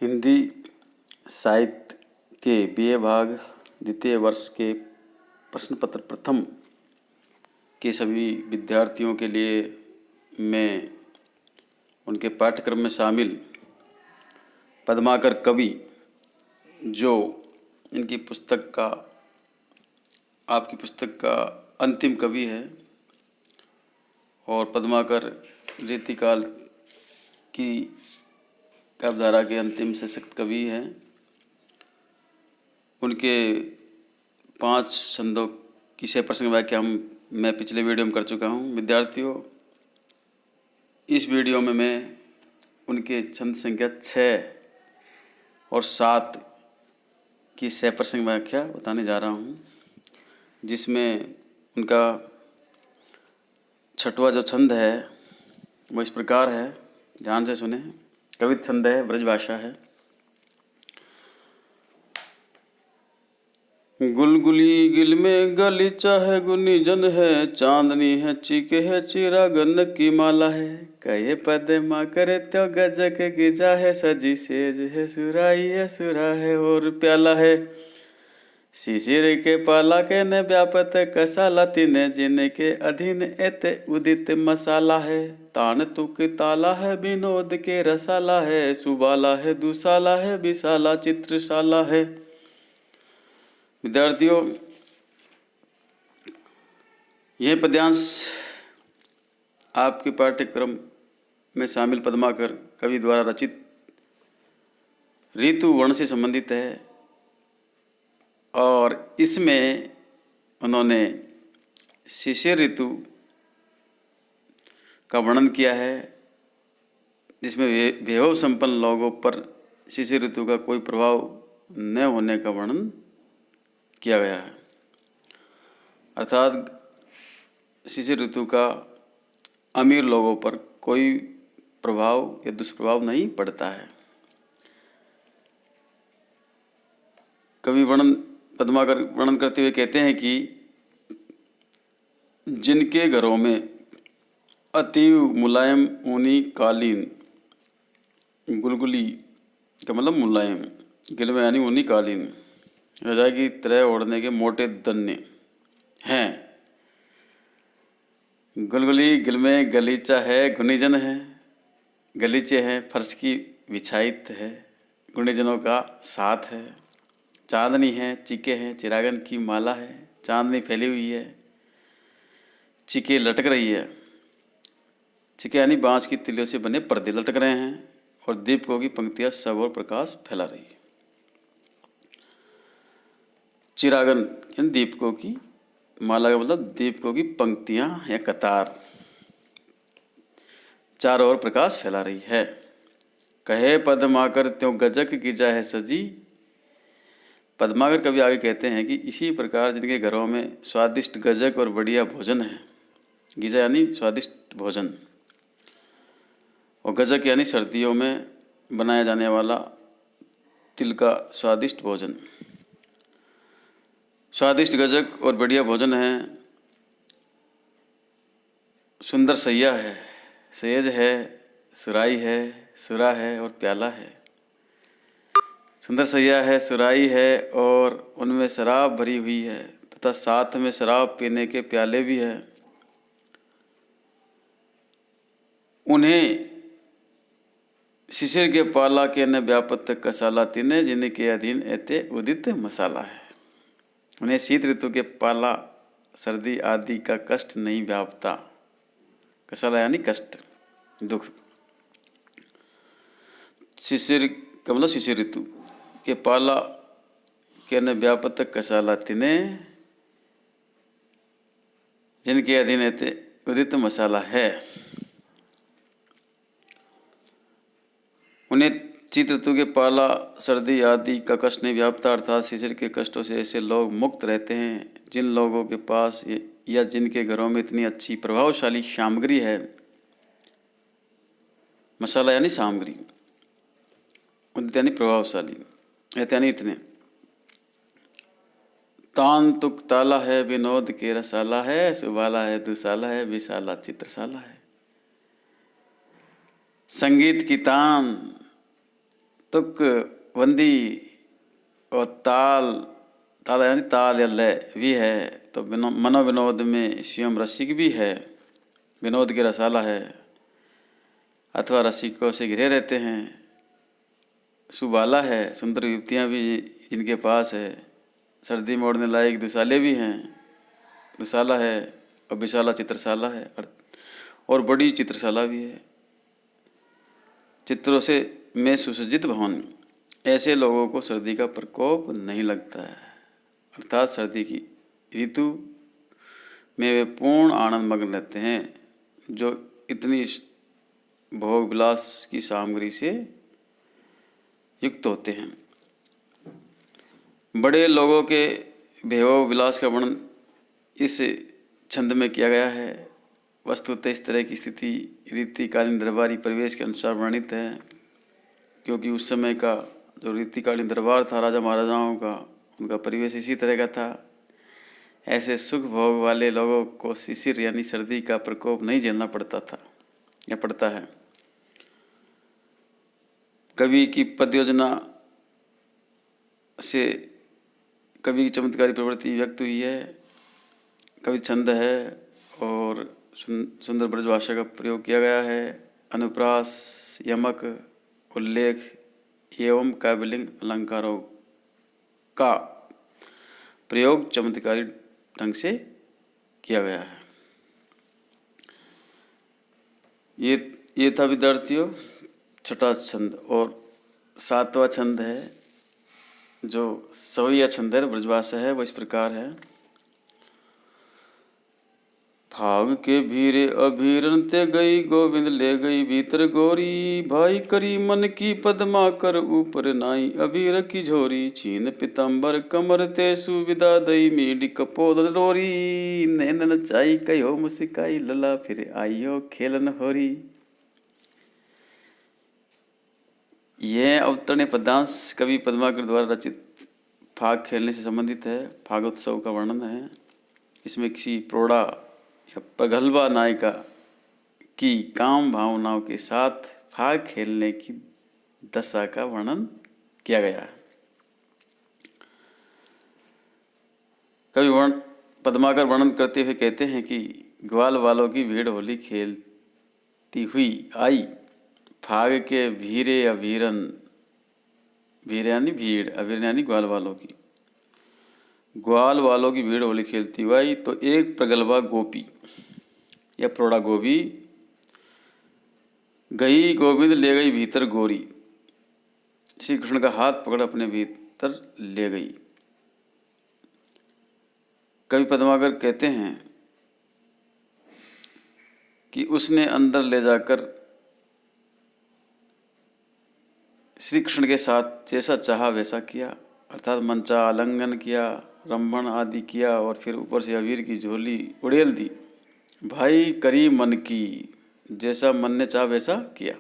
हिंदी साहित्य के बीए भाग द्वितीय वर्ष के प्रश्न पत्र प्रथम के सभी विद्यार्थियों के लिए मैं उनके पाठ्यक्रम में शामिल पद्माकर कवि, जो इनकी पुस्तक का आपकी पुस्तक का अंतिम कवि है और पद्माकर रीतिकाल की काव्यधारा के अंतिम सशक्त कवि हैं। उनके 5 छंदों की 6 प्रसंग व्याख्या मैं पिछले वीडियो में कर चुका हूँ। विद्यार्थियों, इस वीडियो में मैं उनके छंद संख्या 6 और 7 की 6 प्रसंग व्याख्या बताने जा रहा हूँ, जिसमें उनका 6वां जो छंद है वो इस प्रकार है। ध्यान से सुने। कवित छंद है, ब्रजभाषा है। गुलगुली गिल में गलीचा है, गुनीजन है, चांदनी है, चीके है, चिरागन की माला है। कहे पद्मा करे त्यो गजक गिजा है, सजी सेज है, सुराई है, सुरा है और प्याला है। शिशिर के पाला के न व्यापत कसाला, तिने जिन के अधीन एत उदित मसाला है। तान तुक ताला है, विनोद के रसाला है, सुबाला है, दुसाला है, विशाला चित्रशाला है। विद्यार्थियों, यह पद्यांश आपके पाठ्यक्रम में शामिल पद्माकर कवि द्वारा रचित ऋतु वर्ण से संबंधित है और इसमें उन्होंने शिशिर ऋतु का वर्णन किया है, जिसमें वैभव संपन्न लोगों पर शिशिर ऋतु का कोई प्रभाव न होने का वर्णन किया गया है। अर्थात शिशिर ऋतु का अमीर लोगों पर कोई प्रभाव या दुष्प्रभाव नहीं पड़ता है। कवि पद्माकर वर्णन करते हुए कहते हैं कि जिनके घरों में अतीव मुलायम ऊनी कालीन, गुलगुली का मतलब मुलायम, गिल में यानी ऊनी कालीन, रजाई की तरह ओढ़ने के मोटे दन्ने हैं। गुलगुली गिल में गलीचा है, गुनीजन है, गलीचे हैं, फर्श की बिछाइत है, गुनीजनों का साथ है। चांदनी है, चिके हैं, चिरागन की माला है, चांदनी फैली हुई है, चिके लटक रही है। चिके यानी बांस की तिलियों से बने पर्दे लटक रहे हैं और दीपकों की पंक्तियां सब और प्रकाश फैला रही है। चिरागन यानी दीपकों की माला का मतलब दीपकों की पंक्तियां या कतार चारों ओर प्रकाश फैला रही है। कहे पद्माकर त्यों गजक गिजा है सजी। पद्माकर कवि आगे कहते हैं कि इसी प्रकार जिनके घरों में स्वादिष्ट गजक और बढ़िया भोजन है, गिजा यानी स्वादिष्ट भोजन और गजक यानी सर्दियों में बनाया जाने वाला तिल का स्वादिष्ट भोजन। स्वादिष्ट गजक और बढ़िया भोजन है, सुंदर सैया है, सेज है, सुराई है, सुरा है और प्याला है। सुंदर सैया है, सुराई है और उनमें शराब भरी हुई है तथा साथ में शराब पीने के प्याले भी हैं। उन्हें शिशिर के पाला के न व्यापत कसाला, तिने जिनके अधीन एते उदित मसाला है। उन्हें शीत ऋतु के पाला, सर्दी आदि का कष्ट नहीं व्यापता। कसाला यानी कष्ट, दुख। शिशिर का मतलब शिशिर ऋतु के पाला के न व्यापत कसाला, तिने जिनके अधीन एते उदित मसाला है। उन्हें शीत ऋतु के पाला, सर्दी आदि का कष्ट नहीं व्यापता। अर्थात शिशिर के कष्टों से ऐसे लोग मुक्त रहते हैं जिन लोगों के पास या जिनके घरों में इतनी अच्छी प्रभावशाली सामग्री है। मसाला यानी सामग्री, उदित यानी प्रभावशाली, यानी इतने। तान तुक ताला है, विनोद के रसाला है, सुबाला है, दुसाला है, विशाला चित्रशाला है। संगीत की तान तुक बंदी और ताल यानी ताल या लय भी है। तो मनोविनोद में स्वयं रसिक भी है, विनोद की रसाला है, अथवा रसिकों से घिरे रहते हैं। सुबाला है, सुंदर युवतियाँ भी जिनके पास है। सर्दी में ओढ़ने लायक दुशाले भी हैं, दुशाला है, और विशाला चित्रशाला है, और बड़ी चित्रशाला भी है। चित्रों से में सुसज्जित भवन, ऐसे लोगों को सर्दी का प्रकोप नहीं लगता है। अर्थात सर्दी की ऋतु में वे पूर्ण आनंद मग्न रहते हैं, जो इतनी भोग विलास की सामग्री से युक्त होते हैं। बड़े लोगों के भोग विलास का वर्णन इस छंद में किया गया है। वस्तुतः इस तरह की स्थिति रीतिकालीन दरबारी परिवेश के अनुसार वर्णित है, क्योंकि उस समय का जो रीतिकालीन दरबार था राजा महाराजाओं का, उनका परिवेश इसी तरह का था। ऐसे सुख भोग वाले लोगों को शिशिर यानी सर्दी का प्रकोप नहीं झेलना पड़ता था या पड़ता है। कवि की पद योजना से कवि की चमत्कारी प्रवृत्ति व्यक्त हुई है। कवि छंद है और सुंदर ब्रज भाषा का प्रयोग किया गया है। अनुप्रास, यमक, उल्लेख एवं काव्यलिंग अलंकारों का प्रयोग चमत्कारी ढंग से किया गया है। ये था विद्यार्थियों छठा छंद। और सातवां छंद है जो सवैया छंद है, ब्रजभाषा है, वो इस प्रकार है। फाग के भीरे अभीरन ते गई, गोविंद ले गई भीतर गोरी। भाई करी मन की पदमा कर ऊपर नाई, अबीर की झोरी। छीन पितंबर कमर ते सुविदा दई, मीडी कपोल रोरी। नैन नचाई कहो मुस्काई, लला फिर आइयो खेलन होरी। यह अवतरण पदांश कवि पद्माकर द्वारा रचित फाग खेलने से संबंधित है। फागोत्सव का वर्णन है। इसमें किसी प्रौढ़ा या प्रगल्भा नायिका की काम भावनाओं के साथ फाग खेलने की दशा का वर्णन किया गया है। कवि पद्माकर वर्णन करते हुए कहते हैं कि ग्वाल वालों की भीड़ होली खेलती हुई आई। फाग के भीरे अभीरन, भीरे यानी भीड़, अभीर यानी ग्वाल वालों की, ग्वाल वालों की भीड़ होली खेलती हुई आई। तो एक प्रगल्भा गोपी या प्रौढ़ा गोपी गई, गोविंद ले गई भीतर गोरी। श्री कृष्ण का हाथ पकड़ अपने भीतर ले गई। कवि पद्माकर कहते हैं कि उसने अंदर ले जाकर श्री कृष्ण के साथ जैसा चाहा वैसा किया, अर्थात मनचा आलिंगन किया, रंभन आदि किया, और फिर ऊपर से अबीर की झोली उड़ेल दी। भाई करी मन की, जैसा मन ने चाहा वैसा किया।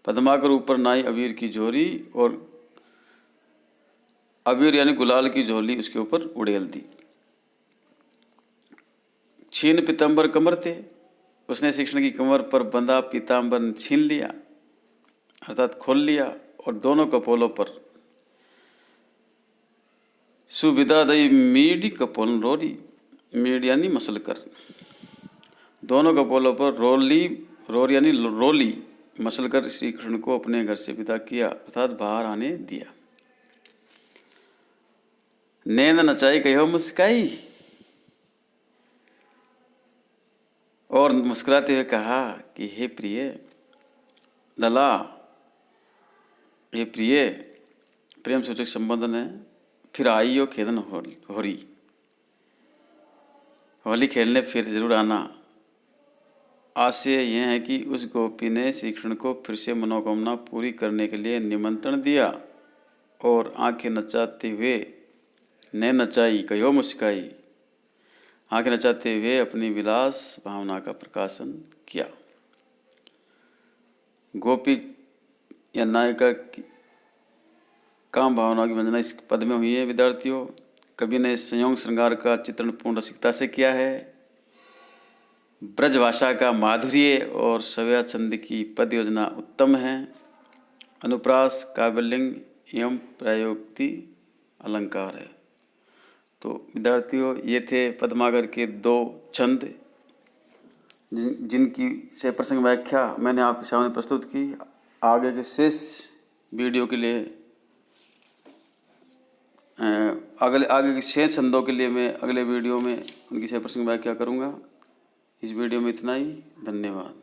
पद्माकर ऊपर नाई अबीर की झोरी, और अबीर यानी गुलाल की झोली उसके ऊपर उड़ेल दी। छीन पीताम्बर कमर थे, उसने श्री कृष्ण की कमर पर बंधा पीताम्बर छीन लिया, अर्थात खोल लिया, और दोनों कपोलों पर सुविधा दई मीडी कपोल रोरी। मीड यानी मसल कर, दोनों कपोलों पर रोर यानी रोली मसल कर श्री कृष्ण को अपने घर से विदा किया, अर्थात बाहर आने दिया। नैन नचाई कहो मुस्काई, और मुस्कुराते हुए कहा कि हे प्रिय लला, ये प्रिय प्रेम सूचक संबोधन है। फिर आइयो खेलन होरी, होली खेलने फिर जरूर आना। आशय यह है कि उस गोपी ने श्री कृष्ण को फिर से मनोकामना पूरी करने के लिए निमंत्रण दिया, और आंखें नचाते हुए नैन नचाई कहो मुस्काई, आंखें नचाते हुए अपनी विलास भावना का प्रकाशन किया। गोपी या नायिका की काम भावना की वंदना इस पद में हुई है। विद्यार्थियों, कवि ने संयोग श्रृंगार का चित्रण पूर्ण रसिकता से किया है। ब्रजभाषा का माधुर्य और सवैया छंद की पद योजना उत्तम है, अनुप्रास काव्यलिंग एवं प्रयोक्ति अलंकार है। तो विद्यार्थियों, ये थे पद्माकर के 2 छंद जिनकी से प्रसंग व्याख्या मैंने आपके सामने प्रस्तुत की। आगे के शेष वीडियो के लिए आगे के शेष छंदों के लिए मैं अगले वीडियो में उनकी से प्रसंग व्याख्या करूँगा। इस वीडियो में इतना ही। धन्यवाद।